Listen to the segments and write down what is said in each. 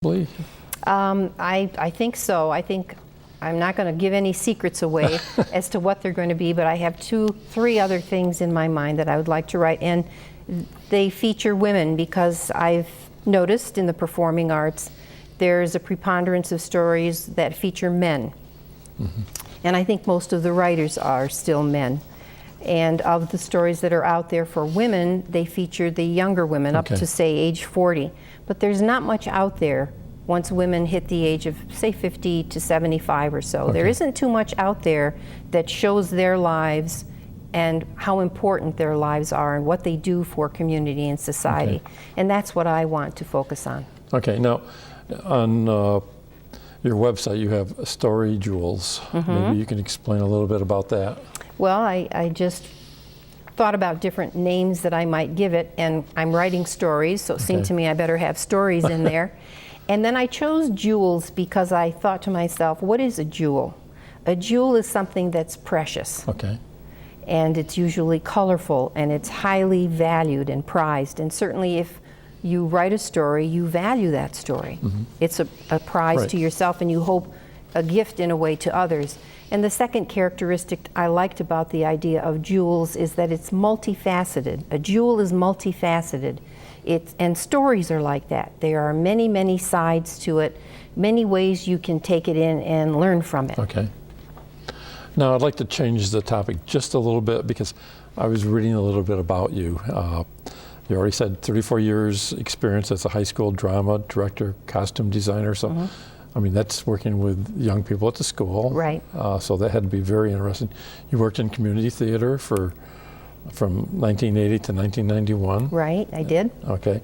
I think so. I think I'm not going to give any secrets away as to what they're going to be, but I have three other things in my mind that I would like to write, and they feature women because I've noticed in the performing arts there's a preponderance of stories that feature men. Mm-hmm. And I think most of the writers are still men. And of the stories that are out there for women, they feature the younger women up to, say, age 40. But there's not much out there once women hit the age of, say, 50 to 75 or so. There isn't too much out there that shows their lives and how important their lives are and what they do for community and society. And that's what I want to focus on. Okay, now on your website you have Story Jewels. Maybe you can explain a little bit about that. Well, I just thought about different names that I might give it, and I'm writing stories, so it seemed to me I better have stories in there. And then I chose jewels because I thought to myself, what is a jewel? A jewel is something that's precious. And it's usually colorful, and it's highly valued and prized. And certainly if you write a story, you value that story. It's a prize to yourself, and you hope a gift in a way to others. And the second characteristic I liked about the idea of jewels is that it's multifaceted. A jewel is multifaceted. And stories are like that. There are many, many sides to it, many ways you can take it in and learn from it. Okay. Now I'd like to change the topic just a little bit because I was reading a little bit about you. You already said 34 years experience as a high school drama director, costume designer. So, I mean, that's working with young people at the school. So that had to be very interesting. You worked in community theater from 1980 to 1991. Right, I did. Okay.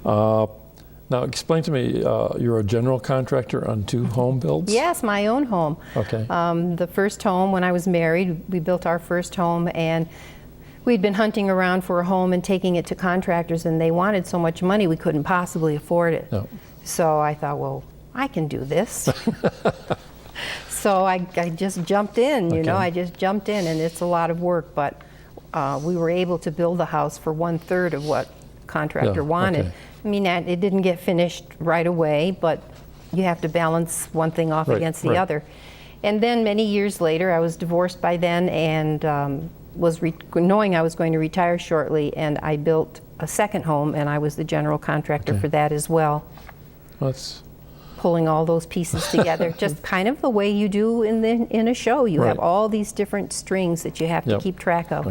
Now explain to me, you're a general contractor on 2 home builds? Yes, my own home. Okay. The first home, when I was married, we built our first home, and we'd been hunting around for a home and taking it to contractors, and they wanted so much money we couldn't possibly afford it. So I thought, well, I can do this. So I just jumped in, you know, I just jumped in, and it's a lot of work, but we were able to build the house for 1/3 of what contractor wanted. I mean, it didn't get finished right away, but you have to balance one thing off against the other. And then many years later, I was divorced by then, and knowing I was going to retire shortly, and I built a second home, and I was the general contractor for that as well. Pulling all those pieces together, just kind of the way you do in a show. You have all these different strings that you have to keep track of.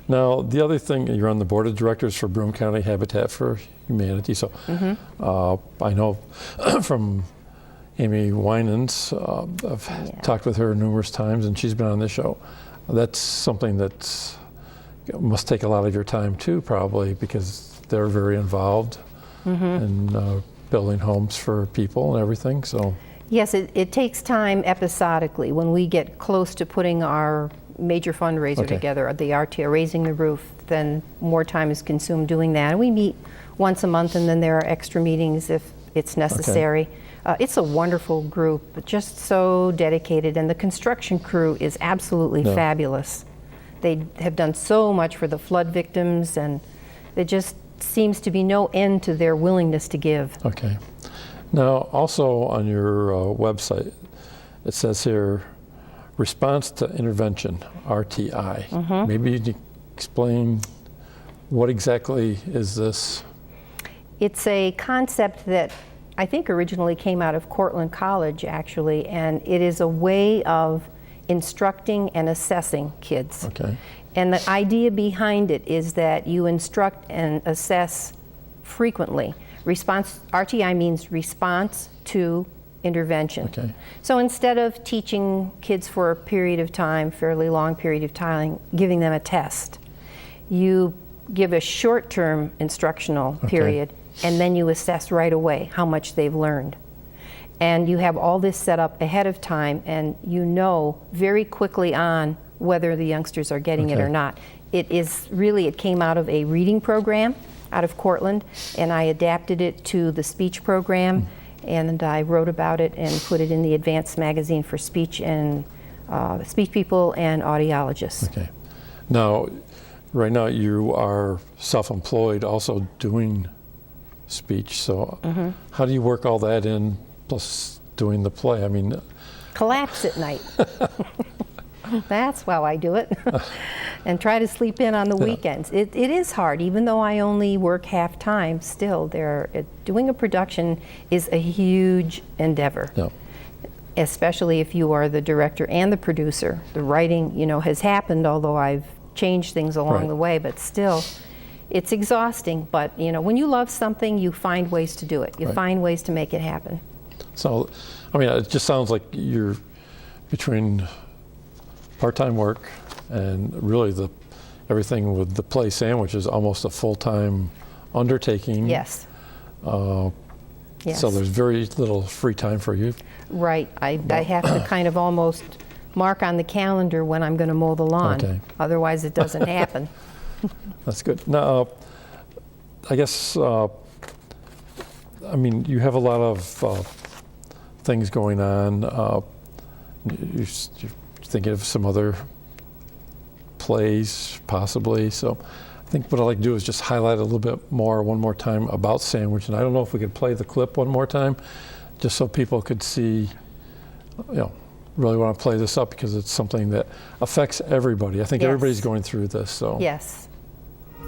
Now, the other thing, you're on the board of directors for Broome County Habitat for Humanity. So I know from Amy Winans, I've talked with her numerous times, and she's been on this show. That's something that must take a lot of your time too, probably, because they're very involved in building homes for people and everything. So yes, it takes time episodically. When we get close to putting our major fundraiser together, the RTO, Raising the Roof, then more time is consumed doing that. And we meet once a month, and then there are extra meetings if it's necessary. It's a wonderful group, but just so dedicated, and the construction crew is absolutely fabulous. They have done so much for the flood victims, and there just seems to be no end to their willingness to give. Now, also on your website, it says here, Response to Intervention, RTI. Maybe you can explain what exactly is this? It's a concept that I think originally came out of Cortland College, actually, and it is a way of instructing and assessing kids. And the idea behind it is that you instruct and assess frequently. RTI means response to intervention. So instead of teaching kids for a period of time, fairly long period of time, giving them a test, you give a short-term instructional period, and then you assess right away how much they've learned. And you have all this set up ahead of time, and you know very quickly on whether the youngsters are getting it or not. It came out of a reading program out of Cortland, and I adapted it to the speech program, and I wrote about it and put it in the Advanced magazine for speech and speech people and audiologists. Now, right now you are self-employed, also doing speech. So how do you work all that in, plus doing the play? I mean, collapse at night. That's how I do it. And try to sleep in on the weekends. It is hard, even though I only work half time. Still, doing a production is a huge endeavor. Yeah. Especially if you are the director and the producer. The writing, has happened, although I've changed things along the way, but still, it's exhausting. But when you love something, you find ways to do it. You find ways to make it happen. So, I mean, it just sounds like you're between part-time work and really everything with the play Sandwich is almost a full-time undertaking. Yes. Yes. So there's very little free time for you. Right. I have to kind of almost mark on the calendar when I'm going to mow the lawn. Okay. Otherwise, it doesn't happen. That's good. Now, I guess, I mean, you have a lot of things going on. You're thinking of some other plays, possibly. So I think what I'd like to do is just highlight a little bit more, one more time, about Sandwich. And I don't know if we could play the clip one more time, just so people could see, really want to play this up because it's something that affects everybody. I think everybody's going through this. So yes.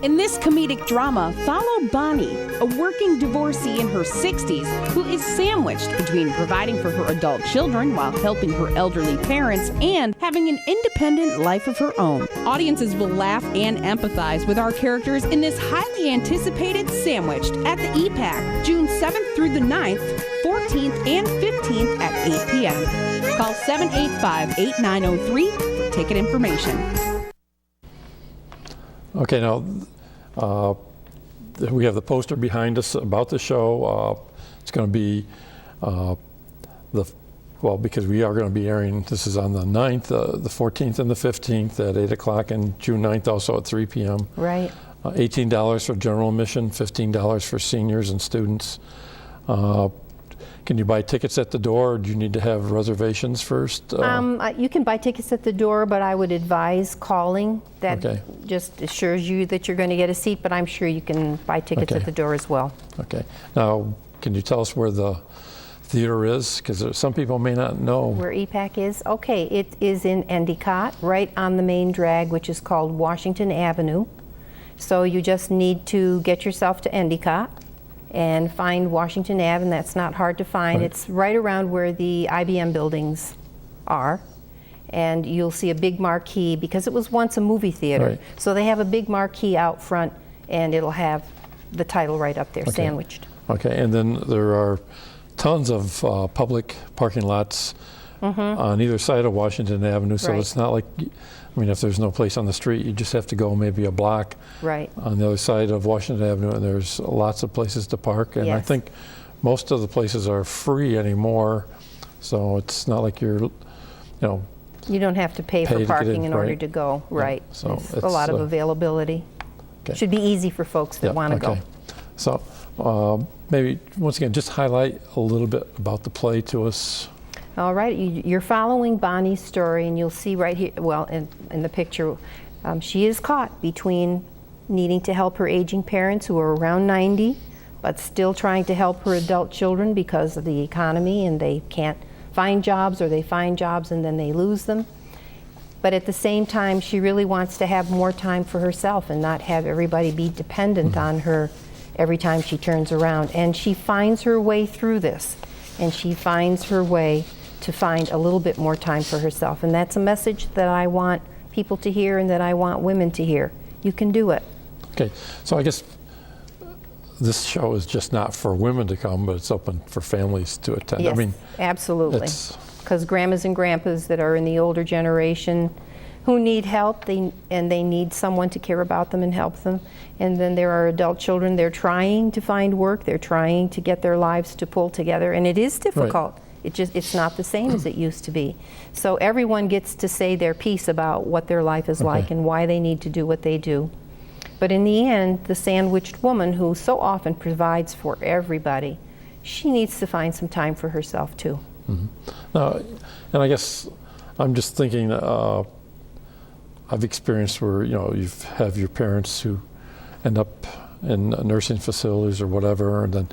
In this comedic drama, follow Bonnie, a working divorcee in her 60s who is sandwiched between providing for her adult children while helping her elderly parents and having an independent life of her own. Audiences will laugh and empathize with our characters in this highly anticipated Sandwiched at the EPAC, June 7th through the 9th, 14th and 15th at 8 p.m. Call 785-8903 for ticket information. Okay, now we have the poster behind us about the show. It's going to be because we are going to be airing, this is on the 9th, the 14th and the 15th at 8 o'clock, and June 9th also at 3 p.m. Right. $18 for general admission, $15 for seniors and students. Can you buy tickets at the door, or do you need to have reservations first? You can buy tickets at the door, but I would advise calling. That just assures you that you're going to get a seat, but I'm sure you can buy tickets at the door as well. Okay. Now, can you tell us where the theater is? Because some people may not know. Where EPAC is? Okay, it is in Endicott, right on the main drag, which is called Washington Avenue. So you just need to get yourself to Endicott and find Washington Ave, and that's not hard to find. It's right around where the IBM buildings are, and you'll see a big marquee because it was once a movie theater. So they have a big marquee out front, and it'll have the title right up there, Sandwiched. Okay, and then there are tons of public parking lots on either side of Washington Avenue, so it's not like, I mean, if there's no place on the street, you just have to go maybe a block on the other side of Washington Avenue, and there's lots of places to park. And I think most of the places are free anymore, so it's not like you don't have to pay for parking in order to go. So there's a lot of availability. Should be easy for folks that want to go. So maybe, once again, just highlight a little bit about the play to us. All right, you're following Bonnie's story, and you'll see right here, well, in the picture, she is caught between needing to help her aging parents who are around 90, but still trying to help her adult children because of the economy, and they can't find jobs, or they find jobs and then they lose them. But at the same time, she really wants to have more time for herself and not have everybody be dependent on her every time she turns around. And she finds her way through this, and she finds her way to find a little bit more time for herself. And that's a message that I want people to hear and that I want women to hear. You can do it. Okay, so I guess this show is just not for women to come, but it's open for families to attend. Yes, I mean, absolutely. Because grandmas and grandpas that are in the older generation who need help, they need someone to care about them and help them. And then there are adult children, they're trying to find work, they're trying to get their lives to pull together, and it is difficult. It's not the same as it used to be. So everyone gets to say their piece about what their life is like and why they need to do what they do. But in the end, the sandwiched woman, who so often provides for everybody, she needs to find some time for herself too. And I guess I'm just thinking, I've experienced where you have your parents who end up in nursing facilities or whatever, and then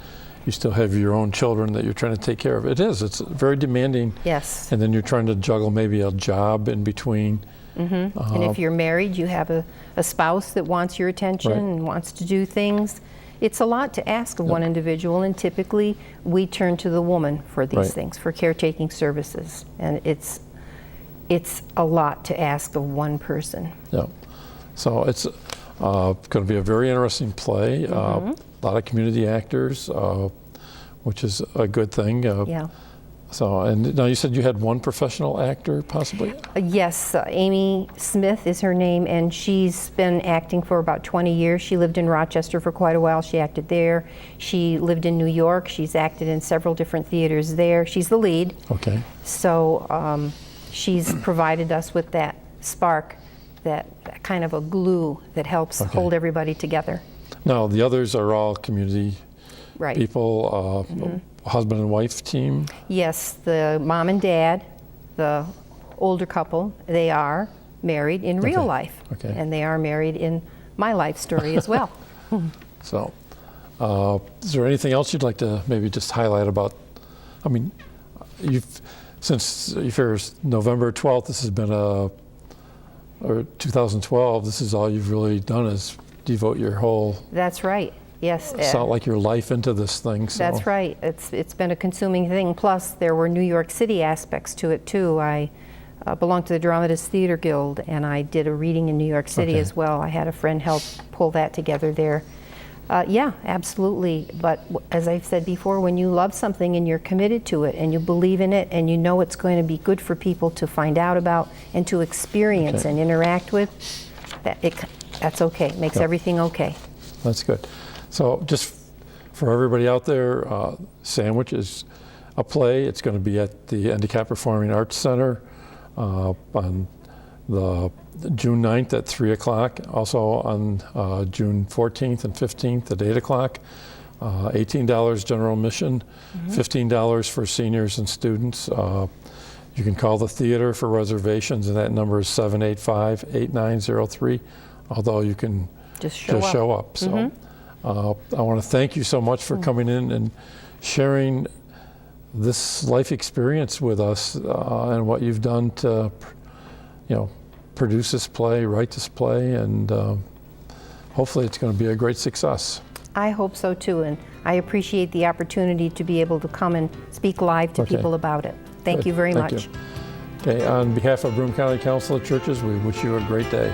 you still have your own children that you're trying to take care of. It's very demanding. Yes. And then you're trying to juggle maybe a job in between. And if you're married, you have a spouse that wants your attention Right. and wants to do things. It's a lot to ask of one individual, and typically we turn to the woman for these Right. things, for caretaking services. And it's a lot to ask of one person. Yeah. So it's going to be a very interesting play. A lot of community actors, which is a good thing. Yeah. So, and now you said you had one professional actor, possibly? Yes, Amy Smith is her name, and she's been acting for about 20 years. She lived in Rochester for quite a while. She acted there. She lived in New York. She's acted in several different theaters there. She's the lead. Okay. So she's provided us with that spark, that kind of a glue that helps hold everybody together. Now, the others are all community Right. people, husband and wife team? Yes, the mom and dad, the older couple, they are married in real life. Okay. And they are married in my life story as well. So, is there anything else you'd like to maybe just highlight about? I mean, since you figure November 12th, this has been or 2012, this is all you've really done is devote your whole, That's right. Yes. sound like your life into this thing. So. That's right. It's been a consuming thing. Plus, there were New York City aspects to it too. I belong to the Dramatist Theater Guild, and I did a reading in New York City as well. I had a friend help pull that together there. Yeah, absolutely. But as I've said before, when you love something and you're committed to it and you believe in it and you know it's going to be good for people to find out about and to experience and interact with, that's okay. It makes everything okay. That's good. So just for everybody out there, Sandwich is a play. It's going to be at the Endicott Performing Arts Center on the June 9th at 3 o'clock. Also on June 14th and 15th at 8 o'clock. $18 general admission, $15 for seniors and students. You can call the theater for reservations, and that number is 785-8903, although you can Just show up. So I want to thank you so much for coming in and sharing this life experience with us and what you've done to, produce this play, write this play, and hopefully it's going to be a great success. I hope so too, and I appreciate the opportunity to be able to come and speak live to people about it. Thank you very much. Okay, on behalf of Broome County Council of Churches, we wish you a great day.